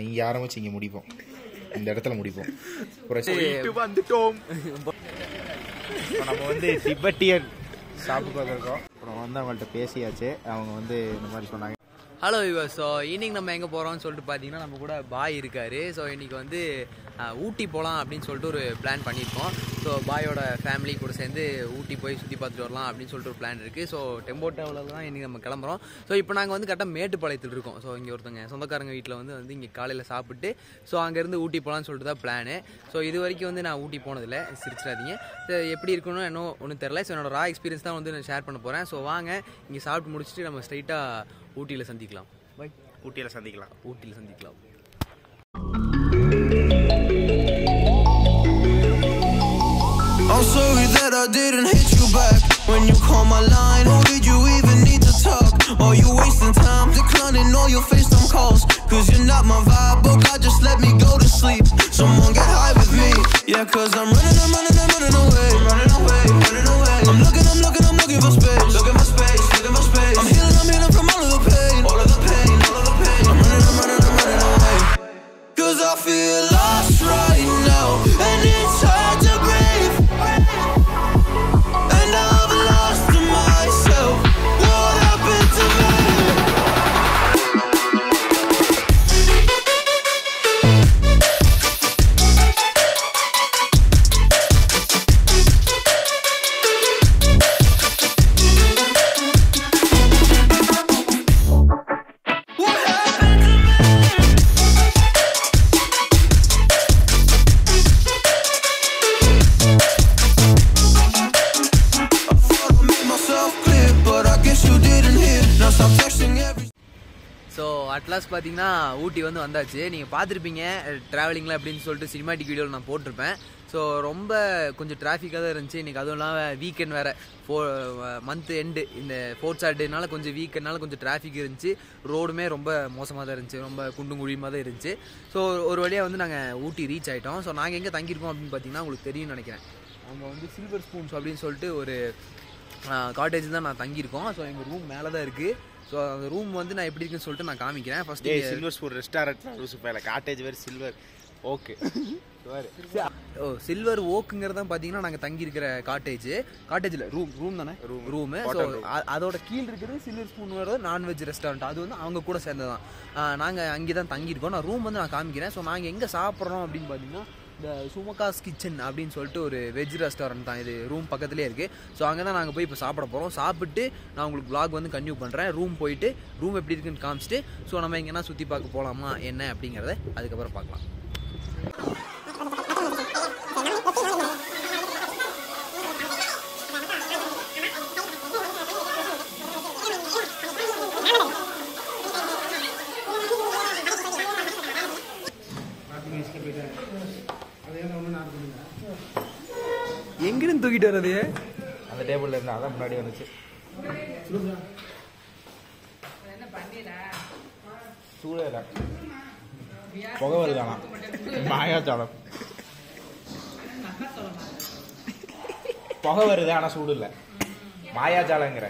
இங்கே ஆரம்பிச்சு இங்கே முடிப்போம், இந்த இடத்துல முடிப்போம். வந்துட்டோம். நம்ம வந்து டிபெட்டியன் ஷாப்புக்கு வந்திருக்கோம். அப்புறம் வந்து அவங்கள்ட்ட பேசியாச்சு. அவங்க வந்து இந்த மாதிரி சொன்னாங்க. ஹலோ வியூவர்ஸ், ஸோ இன்றைக்கி நம்ம எங்கே போகிறோம்னு சொல்லிட்டு பார்த்தீங்கன்னா நம்ம கூட பாய் இருக்கார். ஸோ இன்றைக்கி வந்து ஊட்டி போகலாம் அப்படின்னு சொல்லிட்டு ஒரு பிளான் பண்ணியிருக்கோம். ஸோ பாயோட ஃபேமிலி கூட சேர்ந்து ஊட்டி போய் சுற்றி பார்த்துட்டு வரலாம் அப்படின்னு சொல்லிட்டு ஒரு பிளான் இருக்குது. ஸோ டெம்போ டிராவலில் தான் இன்றைக்கி நம்ம கிளம்புறோம். ஸோ இப்போ நாங்கள் வந்து கரெக்டாக மேட்டுப்பாளையத்தில் இருக்கோம். ஸோ இங்கே ஒருத்தங்க சொந்தக்காரங்க வீட்டில் வந்து இங்கே காலையில் சாப்பிட்டு ஸோ அங்கேருந்து ஊட்டி போகலான்னு சொல்லிட்டு தான் பிளானு. ஸோ இது வரைக்கும் வந்து நான் ஊட்டி போனதில்லை, சிரிச்சிடாதீங்க. ஸோ எப்படி இருக்கணும் இன்னும் ஒன்றும் தெரில. ஸோ என்னோட ரா எக்ஸ்பீரியன்ஸ் தான் வந்து நான் ஷேர் பண்ண போகிறேன். ஸோ வாங்க இங்கே சாப்பிட்டு முடிச்சுட்டு நம்ம ஸ்ட்ரைட்டாக ஊட்டியில் சந்திக்கலாம். பை, ஊட்டியில் சந்திக்கலாம். ஊட்டியில் சந்திக்கலாம். I'm sorry that I didn't hit you back when you called my line. Or did you even need to talk? Or you wasting time declining all your FaceTime calls? Cause you're not my vibe, but God just let me go to sleep. Someone get high with me. Yeah, cause I'm running away. I'm looking for space. Looking for space. I'm healing from all of the pain. I'm running away. Cause I feel lost right now, and it's hard to breathe. And I've lost myself. What happened to me? So at last பார்த்தீங்கன்னா ஊட்டி வந்து வந்தாச்சு. நீங்கள் பார்த்துருப்பீங்க ட்ராவலிங்கில் அப்படின்னு சொல்லிட்டு cinematic வீடியோவில் நான் போட்டிருப்பேன். ஸோ ரொம்ப கொஞ்சம் டிராஃபிக்காக தான் இருந்துச்சு இன்றைக்கி. அதுவும் இல்லாமல் வீக்கெண்ட் வேறு, மந்த் எண்டு, இந்த 4th சாட்டர்டேனால கொஞ்சம் வீக்கெண்ட்னால கொஞ்சம் டிராஃபிக் இருந்துச்சு. ரோடுமே ரொம்ப மோசமாக தான் இருந்துச்சு, ரொம்ப குண்டும் குழியுமாக தான் இருந்துச்சு. ஸோ ஒரு வழியாக வந்து நாங்கள் ஊட்டி ரீச் ஆகிட்டோம். ஸோ நாங்கள் எங்கே தங்கியிருக்கோம் அப்படின்னு பார்த்தீங்கன்னா உங்களுக்கு தெரியும்னு நினைக்கிறேன். அவங்க வந்து சில்வர் ஸ்பூன்ஸ் அப்படின்னு சொல்லிட்டு ஒரு காட்டேஜ் தான் நான் தங்கியிருக்கோம். ஸோ எங்கள் ரூம் மேலே தான் இருக்குது. ஸோ அந்த ரூம் வந்து நான் எப்படி இருக்குன்னு சொல்லிட்டு நான் காமிக்கிறேன். First silver spoon restaurant cottage வேறு சில்வர் ஓகே. ஓ, சில்வர் ஓக்குங்கிறது தான் பார்த்தீங்கன்னா நாங்கள் தங்கியிருக்கிற காட்டேஜில் ரூம் தானே, ரூமு. ஸோ அதோட கீழ் இருக்கிறது சில்வர் ஸ்பூன் வர நான்வெஜ் ரெஸ்டாரண்ட். அது வந்து அவங்க கூட சேர்ந்ததான். நாங்கள் அங்கே தான் தங்கியிருக்கோம். நான் ரூம் வந்து நான் காமிக்கிறேன். ஸோ நாங்கள் எங்கே சாப்பிட்றோம் அப்படின்னு பார்த்தீங்கன்னா இந்த சுமகாஸ் கிச்சன் அப்படின்னு சொல்லிட்டு ஒரு வெஜ் ரெஸ்டாரண்ட் தான். இது ரூம் பக்கத்துலேயே இருக்குது. ஸோ அங்கே தான் நாங்கள் போய் இப்போ சாப்பிட போகிறோம். சாப்பிட்டு நான் உங்களுக்கு vlog வந்து கன்டினியூ பண்ணுறேன். ரூம் போயிட்டு ரூம் எப்படி இருக்குன்னு காமிச்சிட்டு ஸோ நம்ம எங்கன்னா சுற்றி பார்க்க போகலாமா என்ன அப்படிங்கிறத அதுக்கப்புறம் பார்க்கலாம். எங்கிருந்து தூக்கிட்டு வர்றது? அந்த டேபிள்ல இருந்தா அதான் முன்னாடி வந்துச்சு. சூழல புகை வருதானா? மாயாஜாலம். புகை வருது ஆனா சூடு இல்லை. மாயாஜாலங்கிற.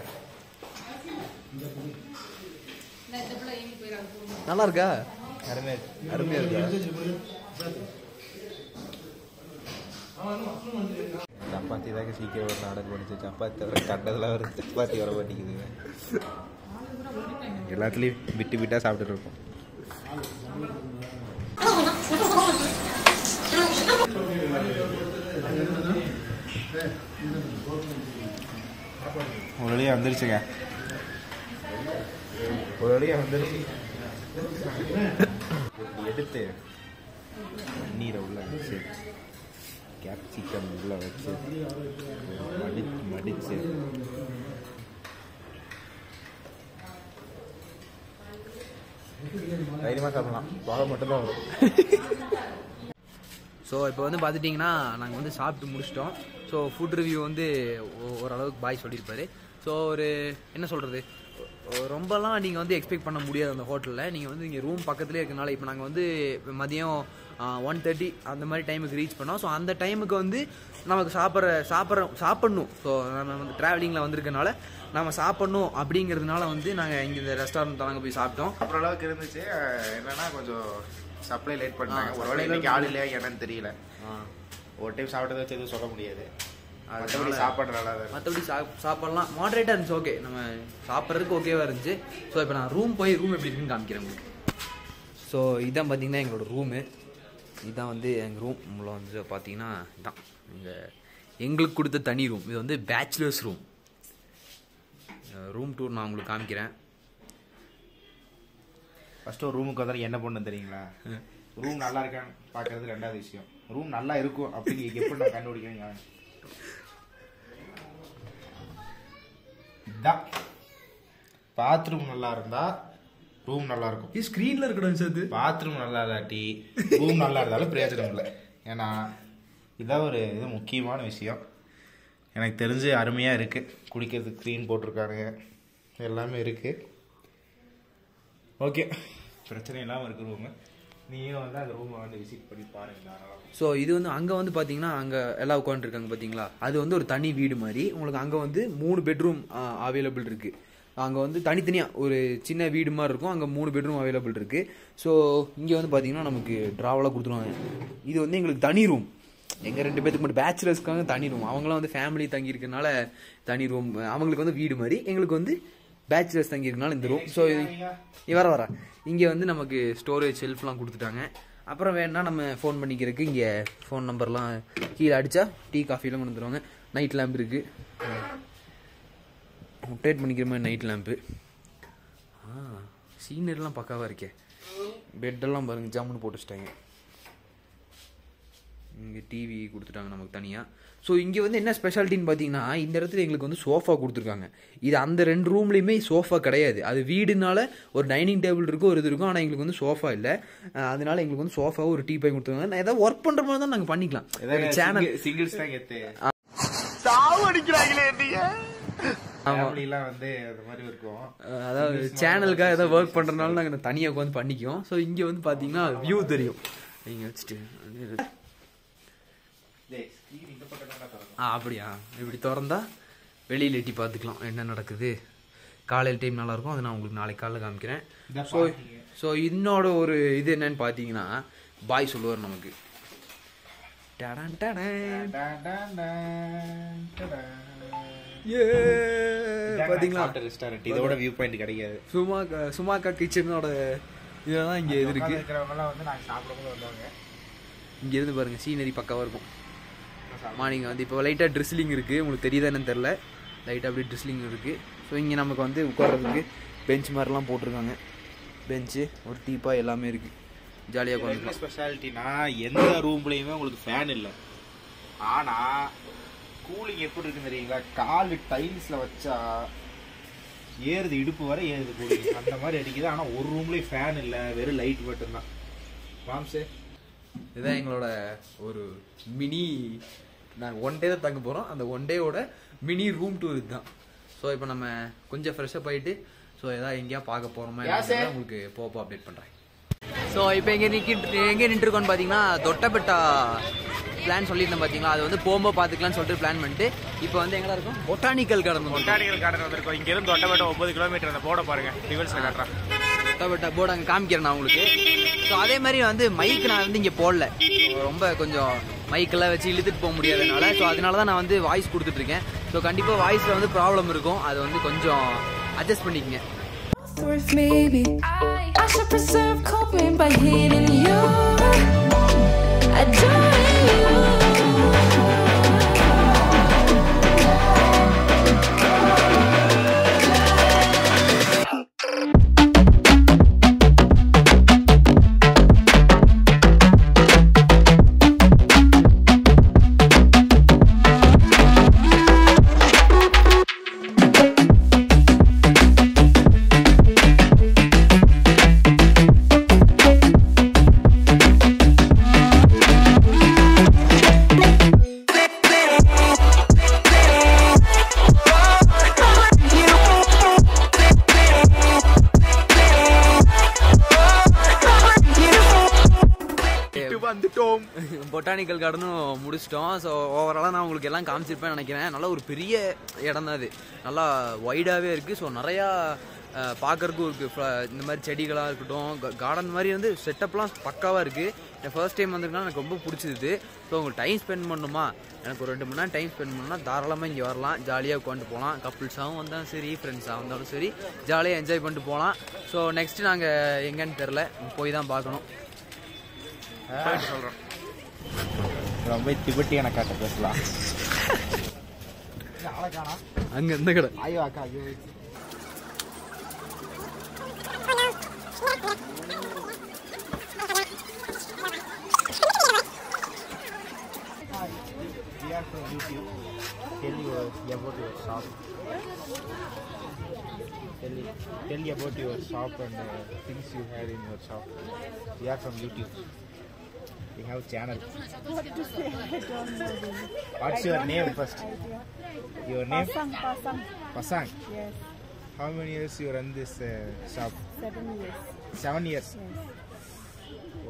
நல்லா இருக்கா? அருமையா இருக்கு. சப்பாத்தி தாங்க சீக்கிரம் ஒரு ஆர்டர் பண்ணிச்சு. சப்பாத்தி வர கண்டதெல்லாம் வருது, சப்பாத்தி வர மாட்டேங்குதுங்க. எல்லாத்துலேயும் விட்டு விட்டா சாப்பிட்டுட்டு இருக்கோம். ஒரு வழியாக வந்துருச்சுங்க. ஒரு வழியாக வந்துருச்சு. எடுத்து நீரை உள்ள வச்சு கேப்சிகம் உள்ள வச்சு மடிச்சு தைரியமாக சாப்பிடலாம். போக மட்டும்தான் வரும். ஸோ இப்போ வந்து பார்த்துட்டிங்கன்னா நாங்கள் வந்து சாப்பிட்டு முடிச்சிட்டோம். ஸோ ஃபுட் ரிவ்யூ வந்து ஓரளவுக்கு பாய் சொல்லியிருப்பாரு. ஸோ ஒரு என்ன சொல்கிறது, ரொம்பலாம் நீங்கள் வந்து எக்ஸ்பெக்ட் பண்ண முடியாது அந்த ஹோட்டலில். நீங்கள் வந்து இங்கே ரூம் பக்கத்துலேயே இருக்கனால இப்போ நாங்கள் வந்து மதியம் 1:30 அந்த மாதிரி டைமுக்கு ரீச் பண்ணோம். ஸோ அந்த டைமுக்கு வந்து நமக்கு சாப்பிட்ணும். ஸோ நம்ம வந்து ட்ராவலிங்கில் வந்திருக்கனால நம்ம சாப்பிட்ணும் அப்படிங்கிறதுனால வந்து நாங்கள் இங்கே இந்த ரெஸ்டாரண்ட் தாங்க போய் சாப்பிட்டோம். அப்புறம் அளவுக்கு இருந்துச்சு. என்னன்னா கொஞ்சம் சப்ளை லேட் பண்ணாங்க. ஒரு வேளை இன்னைக்கு ஆள் இல்லையா என்னன்னு தெரியல. ஒரு டைம் சாப்பிட்டதை வச்சு எதுவும் சொல்ல முடியாது. மற்றபடி சாப்பாடு நல்லா தான். மற்றபடி சாப்பாடலாம் மாடரேட்டாக இருந்துச்சு. ஓகே, நம்ம சாப்பிட்றதுக்கு ஓகேவாக இருந்துச்சு. ஸோ இப்போ நான் ரூம் எப்படி இருக்குன்னு காமிக்கிறேன் உங்களுக்கு. ஸோ இதான் பார்த்தீங்கன்னா எங்களோட ரூமு. இதுதான் வந்து எங்கள் ரூம். உங்களை வந்து பார்த்தீங்கன்னா இதான் எங்களுக்கு கொடுத்த தனி ரூம். இது வந்து பேச்சுலர்ஸ் ரூம் டூர் நான் உங்களுக்கு காமிக்கிறேன். ஃபஸ்ட்டு ஒரு ரூமுக்கு வந்தாலும் என்ன பண்ணணும் தெரியுங்களா? ரூம் நல்லா இருக்கான்னு பார்க்கறது ரெண்டாவது விஷயம். ரூம் நல்லா இருக்கும் அப்படின்னு எப்படி நான் கண்டுபிடிக்கிறேன். இதுதான் பாத்ரூம் நல்லா இருந்தா ரூம் நல்லா இருக்கும். ஸ்க்ரீனில் இருக்கணும் சார். பாத்ரூம் நல்லா இல்லாட்டி ரூம் நல்லா இருந்தாலும் பிரயோஜனம் இல்லை. ஏன்னா இதான் ஒரு இது முக்கியமான விஷயம். எனக்கு தெரிஞ்சு அருமையாக இருக்குது. குடிக்கிறதுக்கு ஸ்க்ரீன் போட்டிருக்கானுங்க, எல்லாமே இருக்குது. ஓகே, பிரச்சனை இல்லாமல் இருக்குது ரூமு. நீங்களும் வந்து அந்த ரூமை வந்து விசிட் பண்ணி பாருங்கள். ஸோ இது வந்து அங்கே வந்து பார்த்தீங்கன்னா அங்கே எல்லாம் உட்காந்துருக்காங்க பார்த்தீங்களா, அது வந்து ஒரு தனி வீடு மாதிரி. உங்களுக்கு அங்கே வந்து 3 பெட்ரூம் அவைலபிள் இருக்குது. அங்கே வந்து தனித்தனியாக ஒரு சின்ன வீடு மாதிரி இருக்கும். அங்கே 3 பெட்ரூம் அவைலபிள் இருக்குது. ஸோ இங்கே வந்து பார்த்தீங்கன்னா நமக்கு ட்ராவலாக கொடுத்துருவாங்க. இது வந்து எங்களுக்கு தனி ரூம். எங்கள் 2 பேருக்கு மட்டும் பேச்சுலர்ஸ்க்காக தனி ரூம். அவங்களாம் வந்து ஃபேமிலி தங்கியிருக்கனால தனி ரூம். அவங்களுக்கு வந்து வீடு மாதிரி, எங்களுக்கு வந்து பேச்சுலர்ஸ் தங்கியிருக்கனால இந்த ரூம். ஸோ வர இங்கே வந்து நமக்கு ஸ்டோரேஜ் ஷெல்ஃப்லாம் கொடுத்துட்டாங்க. அப்புறம் வேணா நம்ம ஃபோன் பண்ணிக்கிறதுக்கு இங்கே ஃபோன் நம்பர்லாம் கீழே அடித்தா டீ காஃபிலாம் கொண்டு வந்துடுவாங்க. நைட் லேம்ப் இருக்குது, ரொட்டேட் பண்ணிக்கிற மாதிரி நைட் லேம்ப்பு. சீனரிலாம் பக்காவாக இருக்கே. பெட்டெல்லாம் பாருங்கள், ஜாமுன்னு போட்டு வச்சிட்டாங்க. இங்கே டிவி கொடுத்துட்டாங்க நமக்கு தனியாக. ஸோ இங்கே வந்து என்ன ஸ்பெஷாலிட்டின்னு பார்த்தீங்கன்னா, இந்த இடத்துல எங்களுக்கு வந்து சோஃபா கொடுத்துருக்காங்க. இது அந்த 2 ரூம்லேயுமே சோஃபா கிடையாது. அது வீடுனால ஒரு டைனிங் டேபிள் இருக்கும், ஒரு இது இருக்கும். ஆனால் எங்களுக்கு வந்து சோஃபா இல்லை. அதனால எங்களுக்கு வந்து சோஃபாவும் ஒரு டீ பை கொடுத்துருக்காங்க. நான் ஏதாவது ஒர்க் பண்ணுற மாதிரி தான் நாங்கள் பண்ணிக்கலாம். சேனல் சிங்கிள்ஸ் தான் கெத்து. அதாவது சேனலுக்காக ஏதாவது ஒர்க் பண்ணுறதுனால நாங்கள் தனியாக உட்காந்து பண்ணிக்குவோம். ஸோ இங்கே வந்து பார்த்தீங்கன்னா வியூ தெரியும். நீங்கள் வச்சுட்டு அப்படியா, இப்படி திறந்தா வெளியில் எட்டி பார்த்துக்கலாம் என்ன நடக்குது. காலையில் டைம் நல்லாயிருக்கும். அதை நான் உங்களுக்கு நாளைக்கு காலையில் காமிக்கிறேன். ஸோ இன்னோட ஒரு இது என்னன்னு பார்த்தீங்கன்னா, பாய் சொல்லுவார் நமக்கு. பார்த்தீங்களா, ரெஸ்டாரண்ட் இதோட வியூ பாயிண்ட் கிடைக்காது. சுமாக்கா கிச்சனோட இதெல்லாம் இங்கே இது இருக்கு. இங்கேருந்து பாருங்கள், சீனரி பக்காவாக இருக்கும். மார்னிங் வந்து இப்போ லைட்டாக ட்ரிஸ்லிங் இருக்குது. உங்களுக்கு தெரியுதா என்னன்னு தெரில, லைட்டாக அப்படியே ட்ரிஸ்லிங் இருக்குது. ஸோ இங்கே நமக்கு வந்து உட்கார்றதுக்கு பெஞ்ச் மாதிரிலாம் போட்டிருக்காங்க. பெஞ்சு, ஒரு டீப்பா எல்லாமே இருக்குது. ஜாலியாக உட்காந்துக்கலாம். ஸ்பெஷாலிட்டினா எந்த ரூம்லேயுமே உங்களுக்கு ஃபேன் இல்லை. ஆனால் கூலிங் எப்படி இருக்குன்னு தெரியுங்களா? கால் டைல்ஸில் வச்சா ஏறுது, இடுப்பு வரை ஏறுது கூலிங். அந்த மாதிரி அடிக்குது. ஆனால் ஒரு ரூம்லேயும் ஃபேன் இல்லை, வெறும் லைட் மட்டும்தான். மாம்சே, இதுதான் எங்களோட ஒரு மினி, நாங்கள் 1 டே தான் தங்க போகிறோம். அந்த 1 டேவோட மினி ரூம் டூர் இதுதான். ஸோ இப்போ நம்ம கொஞ்சம் ஃப்ரெஷ்ஷப் ஆகிட்டு ஸோ எதாவது எங்கேயா பார்க்க போகிறோமா உங்களுக்கு போப்போ அப்டேட் பண்ணுறேன். ஸோ இப்போ எங்கே நின்றுருக்கோன்னு பார்த்தீங்கன்னா, தொட்டபெட்டா பிளான் சொல்லியிருந்தேன் பார்த்தீங்களா, அது வந்து போகும்போது பார்த்துக்கலான்னு சொல்லிட்டு பிளான் பண்ணிட்டு இப்போ வந்து எங்கே இருக்கும், பொட்டானிக்கல் கார்டன் வந்திருக்கோம். இங்கேருந்து தொட்டபெட்டா 9 கிலோமீட்டர். அந்த போர்டை பாருங்க, ரிவர்ஸில் காட்டுறேன். தொட்டபெட்டா போர்டு அங்கே காமிக்கிறேன் நான் உங்களுக்கு. ஸோ அதே மாதிரி வந்து மைக் நான் வந்து இங்கே போடல. ரொம்ப கொஞ்சம் மைக்கெல்லாம் வச்சு இழுத்துட்டு போக முடியாதனால, ஸோ அதனால தான் நான் வந்து வாய்ஸ் கொடுத்துட்ருக்கேன். ஸோ கண்டிப்பாக வாய்ஸில் வந்து ப்ராப்ளம் இருக்கும். அது வந்து கொஞ்சம் அட்ஜஸ்ட் பண்ணிக்கங்க. Maybe I should preserve coping by hitting you, adoring you. வந்துட்டோம். பொட்டானிக்கல் கார்டனும் முடிச்சிட்டோம். ஸோ ஓவராலாக நான் உங்களுக்கு எல்லாம் காமிச்சிருப்பேன்னு நினைக்கிறேன். நல்ல ஒரு பெரிய இடம் தான் அது, நல்லா வைடாகவே இருக்குது. ஸோ நிறையா பார்க்குறதுக்கும் இருக்குது. இந்த மாதிரி செடிகளாக இருக்கட்டும், கார்டன் மாதிரி வந்து செட்டப்லாம் பக்காவாக இருக்குது. என் ஃபர்ஸ்ட் டைம் வந்திருக்கா எனக்கு ரொம்ப பிடிச்சிது. ஸோ உங்களுக்கு டைம் ஸ்பெண்ட் பண்ணணுமா, எனக்கு ஒரு 2 மணி நேரம் டைம் ஸ்பெண்ட் பண்ணணும்னா தாராளமாக இங்கே வரலாம். ஜாலியாக உட்காந்து போகலாம். கப்புள்ஸாகவும் வந்தாலும் சரி, ஃப்ரெண்ட்ஸாக வந்தாலும் சரி, ஜாலியாக என்ஜாய் பண்ணிட்டு போகலாம். ஸோ நெக்ஸ்ட்டு நாங்கள் எங்கேன்னு தெரில, போய் தான் பார்க்கணும். சொல்கிறோம் ரொம்ப திபெட்டியான காட்ட பேசலாம். அங்கே எந்த கடை? ஐயோ அக்கா, ஐயோ we are from YouTube. Tell you about your shop. Tell you about your shop and things you have in your shop. We are from YouTube. We have channel. What to say? I don't know. What's your name first? Your name? Pasang. Pasang. Yes. How many years you run this shop? 7 years. 7 years. Yes.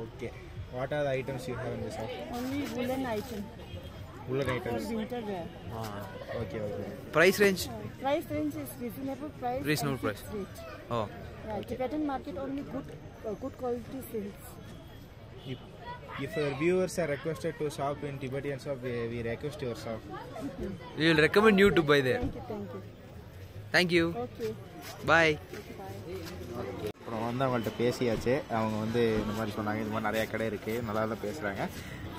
Okay. What are the items you have in the shop? Only woolen item Woolen for items. winter wear. Okay, okay. Price range? Price range is reasonable price. Reasonable and price. fixed rate. Oh, Yeah, Tibetan market only good quality sales. If your viewers are requested to shop in Tibetan shop, we request your shop. we will recommend you to buy there. Thank you. Thank you. Okay. Bye. Bye. அப்புறம் வந்து அவங்கள்ட்ட பேசியாச்சு. அவங்க வந்து இந்த மாதிரி சொன்னாங்க, இந்த மாதிரி நிறையா கடை இருக்குது, நல்லா தான் பேசுகிறாங்க.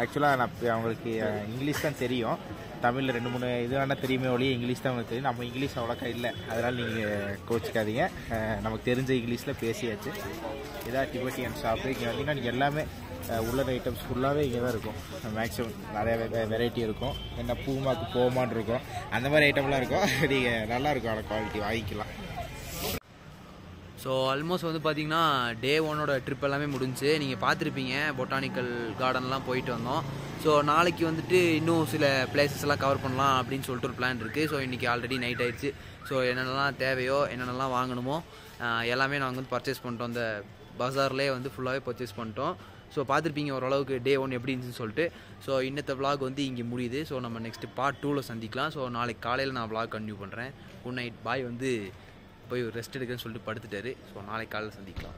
ஆக்சுவலாக நான் அவங்களுக்கு இங்கிலீஷ் தான் தெரியும், தமிழில் 2-3 இது வேணால் தெரியுமே ஒழிய இங்கிலீஷ் தான் அவங்களுக்கு தெரியும். நம்ம இங்கிலீஷ் அவ்வளோக்கா இல்லை, அதனால் நீங்கள் கோச்சிக்காதீங்க. நமக்கு தெரிஞ்ச இங்கிலீஷில் பேசியாச்சு. இதான் டிபெட்டியன் ஷாப்பு. இங்கே வந்தீங்கன்னா நீங்கள் எல்லாமே உள்ள ஐட்டம்ஸ் ஃபுல்லாகவே இங்கே தான் இருக்கும். மேக்ஸிமம் நிறைய வெரைட்டி இருக்கும். என்ன பூமாக்கு போமான்னு இருக்கும், அந்த மாதிரி ஐட்டம்லாம் இருக்கும். நீங்கள் நல்லாயிருக்கும், ஆனால் குவாலிட்டி வாங்கிக்கலாம். ஸோ ஆல்மோஸ்ட் வந்து பார்த்தீங்கன்னா டே 1ஓட ட்ரிப் எல்லாமே முடிஞ்சு. நீங்கள் பார்த்துருப்பீங்க, பொட்டானிக்கல் கார்டன்லாம் போயிட்டு வந்தோம். ஸோ நாளைக்கு வந்துட்டு இன்னும் சில பிளேசஸ் எல்லாம் கவர் பண்ணலாம் அப்படின்னு சொல்லிட்டு ஒரு பிளான் இருக்குது. ஸோ இன்றைக்கி ஆல்ரெடி நைட் ஆயிடுச்சு. ஸோ என்னென்னலாம் தேவையோ, என்னென்னலாம் வாங்கணுமோ எல்லாமே நாங்கள் வந்து பர்ச்சேஸ் பண்ணிட்டோம். அந்த பஜார்லேயே வந்து ஃபுல்லாகவே பர்ச்சேஸ் பண்ணிட்டோம். ஸோ பார்த்துருப்பீங்க ஓரளவுக்கு டே 1 எப்படி இருந்துச்சுன்னு சொல்லிட்டு. ஸோ இன்னத்த vlog வந்து இங்கே முடியுது. ஸோ நம்ம நெக்ஸ்ட்டு பார்ட் 2ல் சந்திக்கலாம். ஸோ நாளைக்கு காலையில் நான் vlog கண்டினியூ பண்ணுறேன். Good night. பாய் வந்து போய் ரெஸ்ட் எடுக்கிறேன்னு சொல்லிட்டு படுத்துட்டாரு. ஸோ நாளைக்கு காலையில் சந்திக்கலாம்.